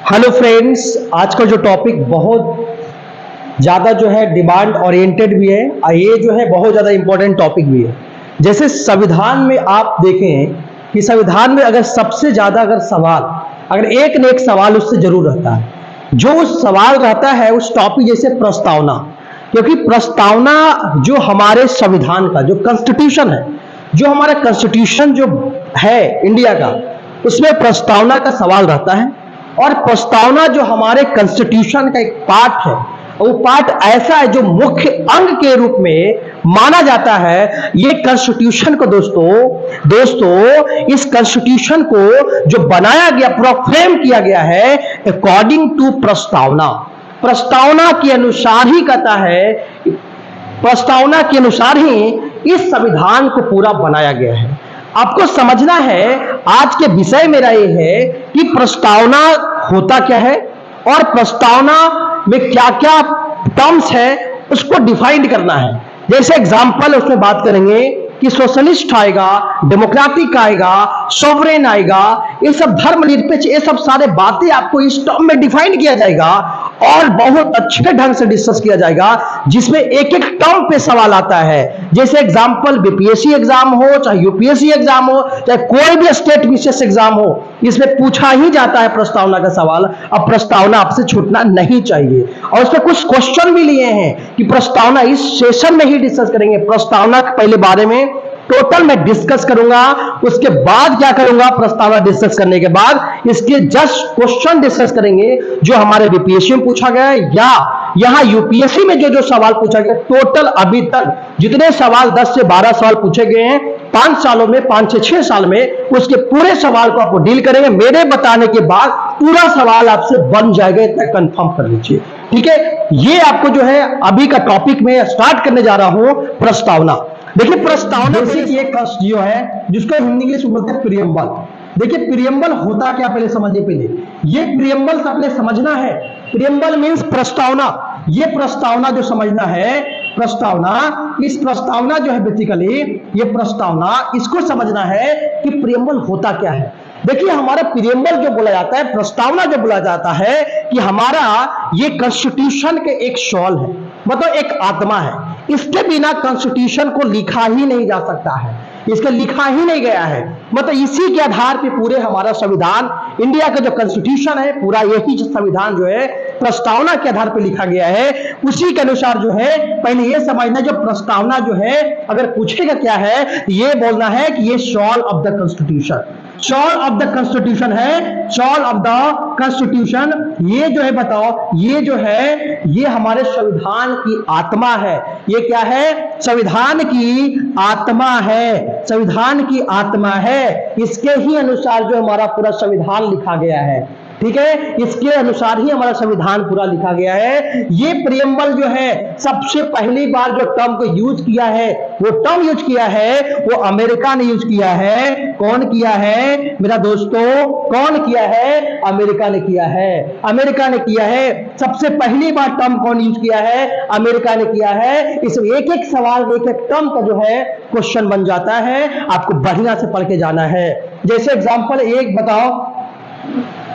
Hello friends, आज का जो टॉपिक बहुत ज़्यादा जो है डिमांड ओरिएंटेड भी है और ये जो है बहुत ज़्यादा इंपॉर्टेंट टॉपिक भी है। जैसे संविधान में आप देखें कि संविधान में अगर सबसे ज़्यादा अगर सवाल अगर एक न एक सवाल उससे जरूर रहता है, जो उस सवाल रहता है उस टॉपिक जैसे प्रस्तावना। क्योंकि प्रस्तावना जो हमारे संविधान का जो कॉन्स्टिट्यूशन है, जो हमारा कॉन्स्टिट्यूशन जो है इंडिया का, उसमें प्रस्तावना का सवाल रहता है। और प्रस्तावना जो हमारे कॉन्स्टिट्यूशन का एक पार्ट है, वो पार्ट ऐसा है जो मुख्य अंग के रूप में माना जाता है। ये कॉन्स्टिट्यूशन को दोस्तों इस कॉन्स्टिट्यूशन को जो बनाया गया, पूरा फ्रेम किया गया है अकॉर्डिंग टू प्रस्तावना। प्रस्तावना के अनुसार ही कहता है, प्रस्तावना के अनुसार ही इस संविधान को पूरा बनाया गया है। आपको समझना है, आज के विषय मेरा ये है कि प्रस्तावना होता क्या है और प्रस्तावना में क्या क्या टर्म्स है उसको डिफाइन करना है। जैसे एग्जांपल उसमें बात करेंगे कि सोशलिस्ट आएगा, डेमोक्रेटिक आएगा, सॉवरेन आएगा, ये सब धर्मनिरपेक्ष, ये सब सारे बातें आपको इस टर्म में डिफाइन किया जाएगा और बहुत अच्छे ढंग से डिस्कस किया जाएगा, जिसमें एक एक टर्म पे सवाल आता है। जैसे एग्जांपल बीपीएससी एग्जाम हो, चाहे यूपीएससी एग्जाम हो, चाहे कोई भी स्टेट विशेष एग्जाम हो, इसमें पूछा ही जाता है प्रस्तावना का सवाल। अब प्रस्तावना आपसे छूटना नहीं चाहिए और उसमें कुछ क्वेश्चन भी लिए हैं कि प्रस्तावना इस सेशन में ही डिस्कस करेंगे। प्रस्तावना के पहले बारे में टोटल मैं डिस्कस करूंगा, उसके बाद क्या करूंगा, प्रस्तावना डिस्कस करने के बाद इसके जस्ट क्वेश्चन डिस्कस करेंगे जो हमारे बीपीएससी में पूछा गया है या यहां यूपीएससी में जो सवाल पूछा गया। टोटल अभी तक जितने सवाल 10 से 12 सवाल पूछे गए हैं 5 सालों में, 5 से 6 साल में, उसके पूरे सवाल को आपको डील करेंगे। मेरे बताने के बाद पूरा सवाल आपसे बन जाएगा, इतना कंफर्म कर लीजिए, ठीक है। ये आपको जो है अभी का टॉपिक में स्टार्ट करने जा रहा हूं, प्रस्तावना। देखिए प्रस्तावना एक जो है जिसको हिंदी इंग्लिश में बोलते हैं प्रियम्बल। देखिए प्रियम्बल होता क्या, पहले समझिए। पहले ये प्रियम्बल अपने समझना है। प्रियम्बल मींस प्रस्तावना। ये प्रस्तावना जो समझना है, प्रस्तावना, इस प्रस्तावना जो है बेसिकली ये प्रस्तावना, इसको समझना है कि प्रियम्बल होता क्या है। देखिए हमारा प्रियम्बल जो बोला जाता है, प्रस्तावना जो बोला जाता है कि हमारा ये कॉन्स्टिट्यूशन के एक शॉल है, मतलब एक आत्मा है। इसके बिना कॉन्स्टिट्यूशन को लिखा ही नहीं जा सकता है, इसका लिखा ही नहीं गया है। मतलब इसी के आधार पे पूरे हमारा संविधान, इंडिया का जो कॉन्स्टिट्यूशन है, पूरा यही जो संविधान जो है प्रस्तावना के आधार पे लिखा गया है। उसी के अनुसार जो है पहले ये समझना, जो प्रस्तावना जो है अगर पूछेगा क्या है, ये बोलना है कि ये shoal of the constitution, shoal of the constitution है, शॉल ऑफ द कॉन्स्टिट्यूशन। ये जो है बताओ, ये जो है ये हमारे संविधान की आत्मा है। ये क्या है? संविधान की आत्मा है, संविधान की आत्मा है। इसके ही अनुसार जो हमारा पूरा संविधान लिखा गया है, ठीक है, इसके अनुसार ही हमारा संविधान पूरा लिखा गया है। ये प्रियम्बल जो है सबसे पहली बार जो टर्म को यूज किया है, वो टर्म यूज किया है वो अमेरिका ने यूज किया है। कौन किया है मेरा दोस्तों? कौन किया है? अमेरिका ने किया है। अमेरिका ने किया है। सबसे पहली बार टर्म कौन यूज किया है? अमेरिका ने किया है। इसमें एक एक सवाल, एक एक टर्म का जो है क्वेश्चन बन जाता है, आपको बढ़िया से पढ़ के जाना है। जैसे एग्जांपल एक बताओ,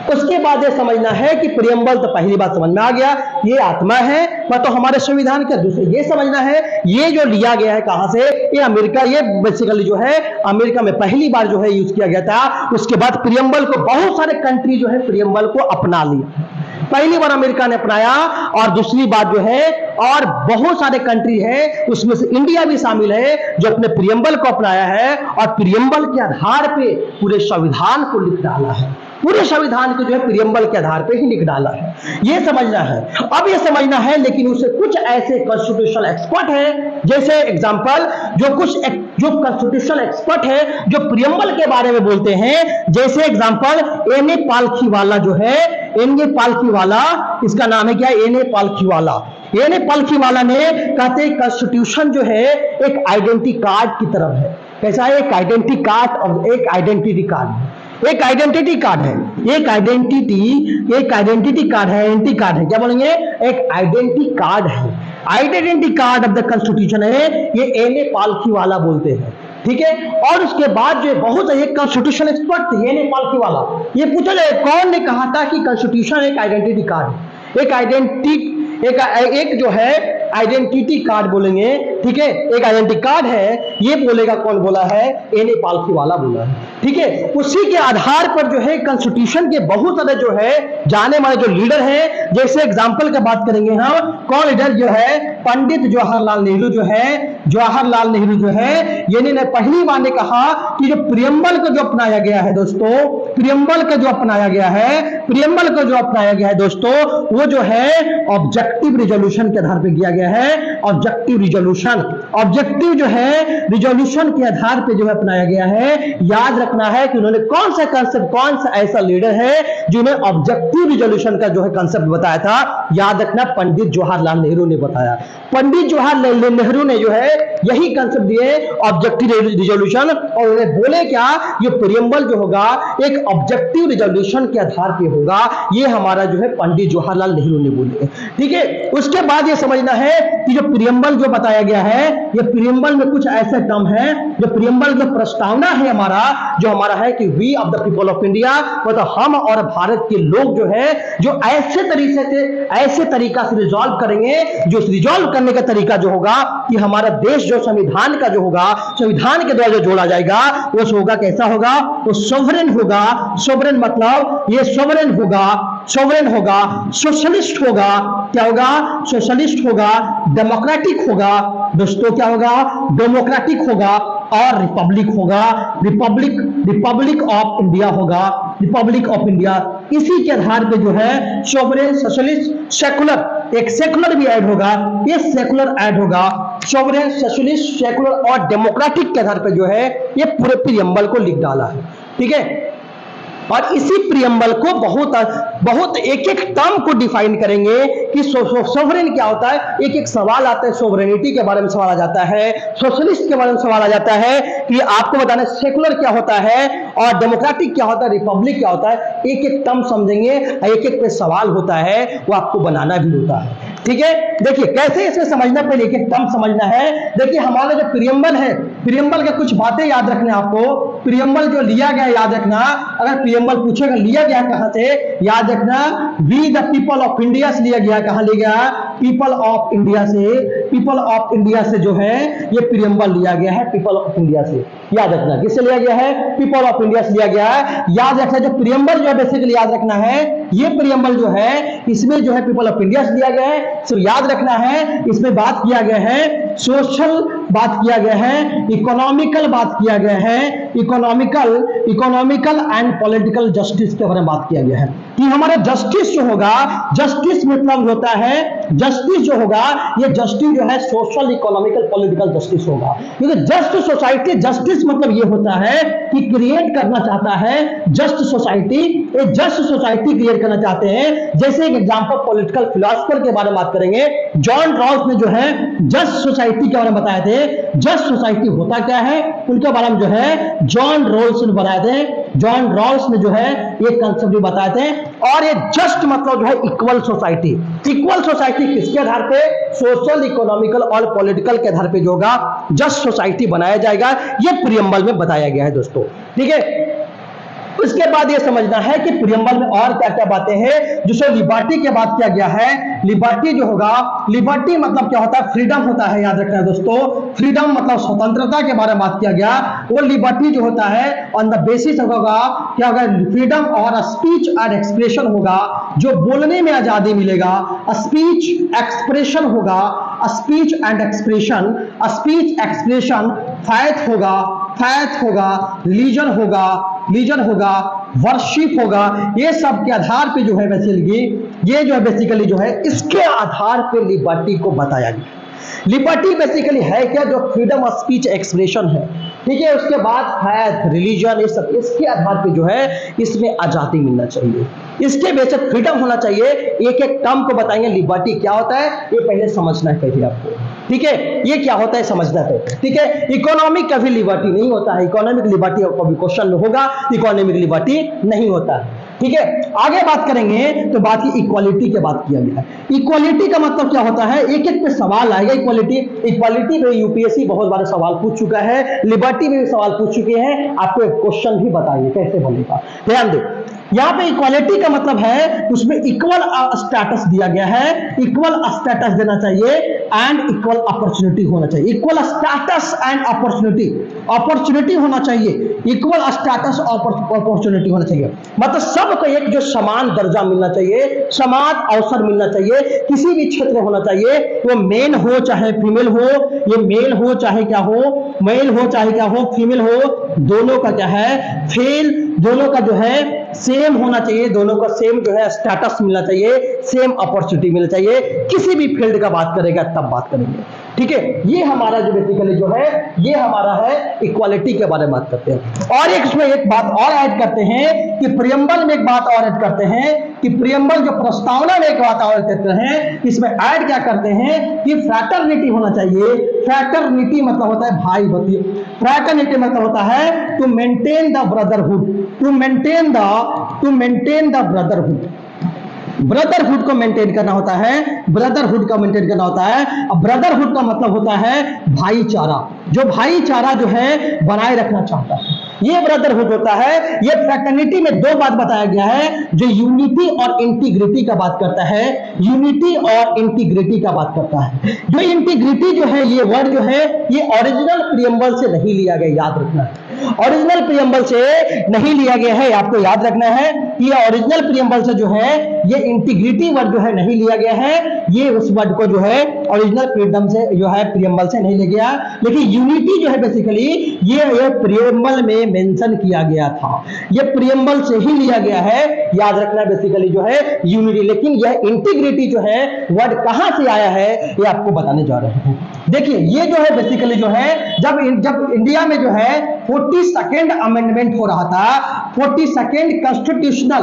उसके बाद ये समझना है कि प्रियम्बल तो पहली बात समझ में आ गया, ये आत्मा है, तो हमारे संविधान का। दूसरे ये समझना है ये जो लिया गया है कहां से, ये अमेरिका, ये बेसिकली जो है अमेरिका में पहली बार जो है यूज किया गया था। उसके बाद प्रियम्बल को बहुत सारे कंट्री जो है प्रियम्बल को अपना लिया। पहली बार अमेरिका ने अपनाया और दूसरी बात जो है, और बहुत सारे कंट्री है उसमें से इंडिया भी शामिल है जो अपने प्रियम्बल को अपनाया है और प्रियम्बल के आधार पे पूरे संविधान को लिख डाला है। पूरे संविधान को जो है प्रियम्बल के आधार पे ही लिख डाला है। ये समझना है। अब ये समझना है, लेकिन उसे कुछ ऐसे कॉन्स्टिट्यूशनल एक्सपर्ट है, जैसे एग्जांपल जो कॉन्स्टिट्यूशनल एक्सपर्ट है जो प्रियम्बल के बारे में बोलते हैं, जैसे एग्जांपल एन.ए. पालखीवाला जो है, एन.ए. पालखीवाला, इसका नाम है क्या? एन.ए. पालखीवाला। एन.ए. पालखीवाला ने कहते हैं कॉन्स्टिट्यूशन जो है एक आइडेंटिटी कार्ड की तरह है। कैसा है? एक आइडेंटिटी कार्ड और एक आइडेंटिटी कार्ड है। एक आइडेंटिटी कार्ड है, एक आइडेंटिटी कार्ड है, आइडेंटिटी कार्ड है। क्या बोलेंगे? एक आइडेंटिटी कार्ड है। Identity card of the constitution है, ये एन.ए. पालखीवाला बोलते हैं। ठीक है। और उसके बाद जो बहुत एक कॉन्स्टिट्यूशन एक्सपर्ट थे, ये नेपाल की वाला, ये पूछा जाए कौन ने कहा था कि कॉन्स्टिट्यूशन एक आइडेंटिटी कार्ड है, एक आइडेंटिटी एक जो है आइडेंटिटी कार्ड बोलेंगे, ठीक है, एक आइडेंटिटी कार्ड है, ये बोलेगा कौन बोला है, ए नेपाल की वाला बोला है, ठीक है। उसी के आधार पर जो है कॉन्स्टिट्यूशन के बहुत सारे जो है जाने माने जो लीडर हैं, जैसे एग्जांपल की बात करेंगे हम, कौन लीडर जो है, पंडित जवाहरलाल नेहरू जो है, जवाहरलाल नेहरू जो है, ये ने पहली बार ने कहा कि जो प्रियम्बल को जो अपनाया गया है दोस्तों, प्रियम्बल का जो अपनाया गया है, प्रियम्बल को जो अपनाया गया है दोस्तों, वो जो है ऑब्जेक्टिव रिजोल्यूशन के आधार पर किया गया है। ऑब्जेक्टिव रिजोल्यूशन, ऑब्जेक्टिव जो है रिजोल्यूशन के आधार पर जो है अपनाया गया है। याद रखना है कि उन्होंने कौन सा कंसेप्ट, कौन सा ऐसा लीडर है जिन्होंने ऑब्जेक्टिव रिजोल्यूशन का जो है कंसेप्ट बताया था, याद रखना पंडित जवाहरलाल नेहरू ने बताया। पंडित जवाहरलाल नेहरू ने जो है यही कंसेप्ट दिए ऑब्जेक्टिव रिजोल्यूशन, और उन्होंने बोले क्या, ये प्रियम्बल जो होगा एक ऑब्जेक्टिव रिजोल्यूशन के आधार पे होगा, ये हमारा जो है पंडित जवाहरलाल नेहरू ने बोले, ठीक है। उसके बाद ये समझना है कि जो प्रियम्बल जो बताया गया है, ये प्रियम्बल में कुछ ऐसे टर्म है, जो प्रियम्बल जो प्रस्तावना है हमारा, जो हमारा है कि we of the people of India, मतलब हम और भारत के लोग जो है, जो ऐसे तरीके से, ऐसे तरीका से रिजॉल्व करेंगे, जो रिजॉल्व करने का तरीका जो होगा कि हमारा देश जो संविधान का जो होगा, संविधान के द्वारा जो जोड़ा जाएगा, वो होगा कैसा होगा, वो सोवरेन होगा। सोवरेन मतलब ये सोवरेन होगा, सोवरेन होगा, सोशलिस्ट होगा, क्या होगा, सोशलिस्ट होगा, डेमोक्रेटिक होगा दोस्तों, क्या होगा, डेमोक्रेटिक होगा, और रिपब्लिक होगा, रिपब्लिक, रिपब्लिक ऑफ इंडिया होगा, रिपब्लिक ऑफ इंडिया। इसी के आधार पे जो है सोवरेन, सोशलिस्ट, सेकुलर, एक सेकुलर भी ऐड होगा, ये सेकुलर ऐड होगा, सोवरेन, सोशलिस्ट, सेकुलर और डेमोक्रेटिक के आधार पे जो है ये पूरे प्रियम्बल को लिख डाला है, ठीक है। और इसी प्रियम्बल को बहुत एक एक टर्म को डिफाइन करेंगे कि सोवरेन क्या होता है, एक एक सवाल आता है, सोवरेनिटी के बारे में सवाल आ जाता है, सोशलिस्ट के बारे में सवाल आ जाता है, कि आपको बताना सेकुलर क्या होता है और डेमोक्रेटिक क्या होता है, रिपब्लिक क्या होता है, एक एक टर्म समझेंगे, एक एक पे सवाल होता है, वो आपको बनाना भी होता है, ठीक है। देखिए कैसे इसे समझना, पहले एक एक टर्म समझना है। देखिए हमारा जो प्रियम्बल है, प्रियम्बल के कुछ बातें याद रखना आपको, प्रियम्बल जो लिया गया याद रखना, अगर प्रियम्बल पूछेगा लिया गया कहां से, याद रखना we the people of India से लिया गया, कहां लिया गया, पीपल ऑफ इंडिया से, पीपल ऑफ इंडिया से जो है ये प्रियम्बल लिया गया है, पीपल ऑफ इंडिया से, याद रखना किससे लिया गया है, पीपल ऑफ इंडिया से लिया गया है। याद रखना जो प्रियम्बल जो है बेसिकली याद रखना है, ये प्रियम्बल जो है इसमें जो है पीपल ऑफ इंडिया से लिया गया है, सिर्फ याद रखना है, इसमें बात किया गया है सोशल, बात किया गया है इकोनॉमिकल, बात किया गया है इकोनॉमिकल एंड पॉलिटिकल जस्टिस के बारे में बात किया गया है, कि हमारा जस्टिस जो होगा, जस्टिस मतलब होता है, जस्टिस जो होगा ये जस्टिस जो है सोशल, इकोनॉमिकल, पॉलिटिकल जस्टिस होगा, क्योंकि जस्ट सोसाइटी, जस्टिस मतलब ये होता है कि क्रिएट करना चाहता है जस्ट सोसाइटी, एक जस्ट सोसाइटी क्रिएट करना चाहते हैं। जैसे एक एग्जांपल पॉलिटिकल फिलोसफर के बारे में बात करेंगे, जॉन रॉल्स ने जो है जस्ट सोसाइटी के बारे में बताए थे, जस्ट सोसाइटी होता क्या है उनके बारे में जो है जॉन रॉल्स ने बताए थे, जॉन रॉल्स ने जो है ये कंसेप्ट भी बताए थे। और ये जस्ट मतलब जो है इक्वल सोसाइटी, इक्वल सोसाइटी किसके आधार पे, सोशल, इकोनॉमिकल और पॉलिटिकल के आधार पे जो होगा जस्ट सोसाइटी बनाया जाएगा, ये प्रियम्बल में बताया गया है दोस्तों, ठीक है। उसके बाद ये समझना है कि प्रियम्बल में और क्या क्या बातें हैं, जिससे लिबर्टी की बात किया गया है। लिबर्टी जो होगा, लिबर्टी मतलब क्या होता है, फ्रीडम होता है, याद रखना है दोस्तों, फ्रीडम मतलब स्वतंत्रता के बारे में बात किया गया। वो लिबर्टी जो होता है ऑन द बेसिस होगा क्या होगा, फ्रीडम और स्पीच एंड एक्सप्रेशन होगा, जो बोलने में आजादी मिलेगा, स्पीच एक्सप्रेशन होगा, speech and expression, speech expression, faith होगा, फैथ होगा, रिलीजन होगा, रिलीजन होगा, वर्शिप होगा, ये सब के आधार पे जो है बेसिकली, ये जो है बेसिकली जो है इसके आधार पे लिबर्टी को बताया गया। लिबर्टी बेसिकली है क्या, जो फ्रीडम ऑफ स्पीच एक्सप्रेशन है, ठीक है। उसके बाद फैथ, रिलीजन, ये सब इसके आधार पे जो है इसमें आजादी मिलना चाहिए, इसके बेसिक फ्रीडम होना चाहिए। एक एक टर्म को बताएंगे, लिबर्टी क्या होता है ये पहले समझना है पहले आपको, ठीक है, ये क्या होता है समझना है, ठीक है। इकोनॉमिक कभी लिबर्टी नहीं होता है, इकोनॉमिक लिबर्टी कभी क्वेश्चन होगा, इकोनॉमिक लिबर्टी नहीं होता है। ठीक है, आगे बात करेंगे तो बात की इक्वालिटी की बात किया गया है। इक्वालिटी का मतलब क्या होता है, एक एक पे सवाल आएगा। इक्वालिटी पे यूपीएससी बहुत बार सवाल पूछ चुका है, लिबर्टी में भी सवाल पूछ चुके हैं। आपको एक क्वेश्चन भी बताइए कैसे बनेगा, ध्यान दे। यहां पे इक्वालिटी का मतलब है उसमें इक्वल स्टेटस दिया गया है, इक्वल स्टेटस देना चाहिए एंड इक्वल अपॉर्चुनिटी होना चाहिए। इक्वल स्टेटस एंड अपॉर्चुनिटी होना चाहिए, इक्वल स्टेटस अपॉर्चुनिटी होना चाहिए। मतलब सबको एक जो समान दर्जा मिलना चाहिए, समान अवसर मिलना चाहिए, किसी भी क्षेत्र में होना चाहिए, वो मेन हो चाहे फीमेल हो, ये मेल हो चाहे क्या हो, मेल हो चाहे क्या हो, फीमेल हो, दोनों का क्या है, फेल, दोनों का जो है सेम होना चाहिए, दोनों का सेम जो है स्टेटस मिलना चाहिए, सेम अपॉर्चुनिटी मिलना चाहिए। किसी भी फील्ड का बात करेगा तब बात करेंगे, ठीक है। ये हमारा जो बेसिकली जो है, ये हमारा है इक्वालिटी के बारे में बात करते हैं। और एक इसमें एक बात और ऐड करते हैं कि प्रियम्बल में एक बात और ऐड करते हैं कि प्रियम्बल जो प्रस्तावना में एक बात और करते हैं, इसमें ऐड क्या करते हैं कि फ्रैटर्निटी होना चाहिए। फ्रैटर्निटी मतलब होता है भाई बंधु, फ्रैटर्निटी मतलब होता है to maintain the brotherhood, to maintain the brotherhood, brotherhood को मेंटेन करना होता है, ब्रदरहुड का मेंटेन करना होता है। अब ब्रदरहुड का मतलब होता है भाईचारा, जो भाईचारा जो है बनाए रखना चाहता है, ये ब्रदरहुड होता है। ये फ्रैटर्निटी में दो बात बताया गया है, जो यूनिटी और इंटीग्रिटी का बात करता है, यूनिटी और इंटीग्रिटी का बात करता है। जो इंटीग्रिटी जो है, ये वर्ड जो है, ये ओरिजिनल प्रियम्बल से नहीं लिया गया, याद रखना है। ओरिजिनल प्रियम्बल से नहीं लिया गया है, आपको याद रखना है। ये ओरिजिनल प्रियम्बल से जो है, ये इंटीग्रिटी वर्ड जो है नहीं लिया गया है, ये उस वर्ड को जो है ओरिजिनल फ्रीडम से जो है प्रियम्बल से नहीं लिया गया। लेकिन यूनिटी जो है बेसिकली ये प्रियम्बल में मेंशन किया गया था, ये प्रियम्बल से ही लिया गया है, याद रखना बेसिकली जो है यूनिटी। लेकिन यह इंटीग्रिटी जो है वर्ड कहां से आया है, ये आपको बताने जा रहे हैं। देखिए, ये जो है बेसिकली जो है, जब इंडिया में जो है 42nd अमेंडमेंट हो रहा था, 42nd कॉन्स्टिट्यूशनल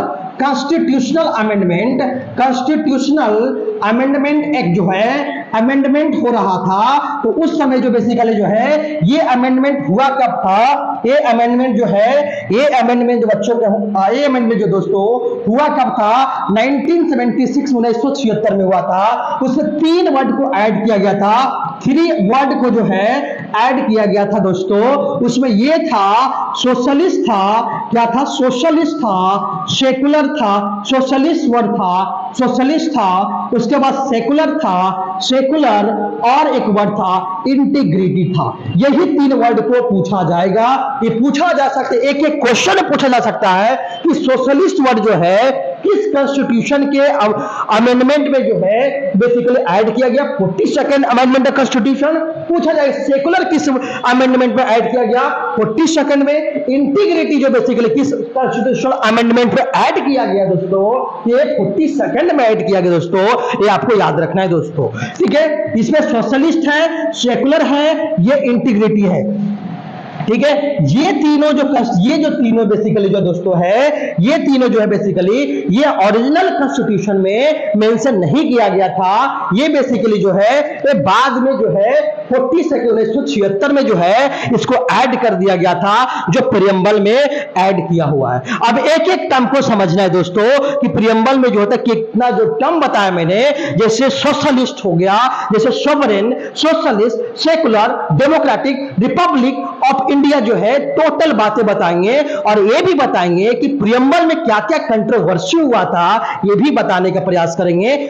अमेंडमेंट एक्ट जो है अमेंडमेंट हो रहा था, तो उस समय जो बेसिकली जो है ये अमेंडमेंट हुआ कब था, ये अमेंडमेंट जो है, ये अमेंडमेंट जो बच्चों के, ये अमेंडमेंट जो दोस्तों हुआ कब था, 1976 में हुआ था। उसमें 3 वर्ड को ऐड किया गया था, 3 वर्ड को जो है ऐड किया गया था दोस्तों। उसमें ये था सोशलिस्ट था, क्या था, सोशलिस्ट था, सेकुलर था, सोशलिस्ट वर्ड था, सोशलिस्ट था, उसके बाद सेकुलर था, सेकुलर, और एक वर्ड था इंटीग्रिटी था। यही 3 वर्ड को पूछा जाएगा, ये पूछा जा सकता है, एक एक क्वेश्चन पूछा जा सकता है कि सोशलिस्ट वर्ड जो है किस कॉन्स्टिट्यूशन के अमेंडमेंट में जो है बेसिकली ऐड किया गया, 42nd अमेंडमेंट ऑफ कॉन्स्टिट्यूशन पूछा जाएगा। सेकुलर किस अमेंडमेंट में ऐड किया गया, 42nd में। इंटीग्रिटी जो बेसिकली किस कॉन्स्टिट्यूशनल अमेंडमेंट में ऐड किया गया दोस्तों, ये 42nd में ऐड किया गया दोस्तों, ये आपको याद रखना है दोस्तों, ठीक है। इसमें सोशलिस्ट है, सेकुलर है, ये इंटीग्रिटी है, ठीक है। ये जो तीनों बेसिकली जो दोस्तों है, ये तीनों जो है बेसिकली ये ओरिजिनल कॉन्स्टिट्यूशन में मेंशन नहीं किया गया था। ये बेसिकली जो है ये बाद में जो है 1976 में जो है इसको ऐड कर दिया गया था, जो प्रियम्बल में ऐड किया हुआ है। अब एक एक टर्म को समझना है दोस्तों कि प्रियम्बल में जो होता है, कितना जो टर्म बताया मैंने, जैसे सोशलिस्ट हो गया, जैसे sovereign, socialist, secular, democratic, Republic of India जो है टोटल बातें बताएंगे। और ये भी बताएंगे कि प्रियम्बल में क्या क्या कंट्रोवर्सी हुआ था, ये भी बताने का प्रयास करेंगे।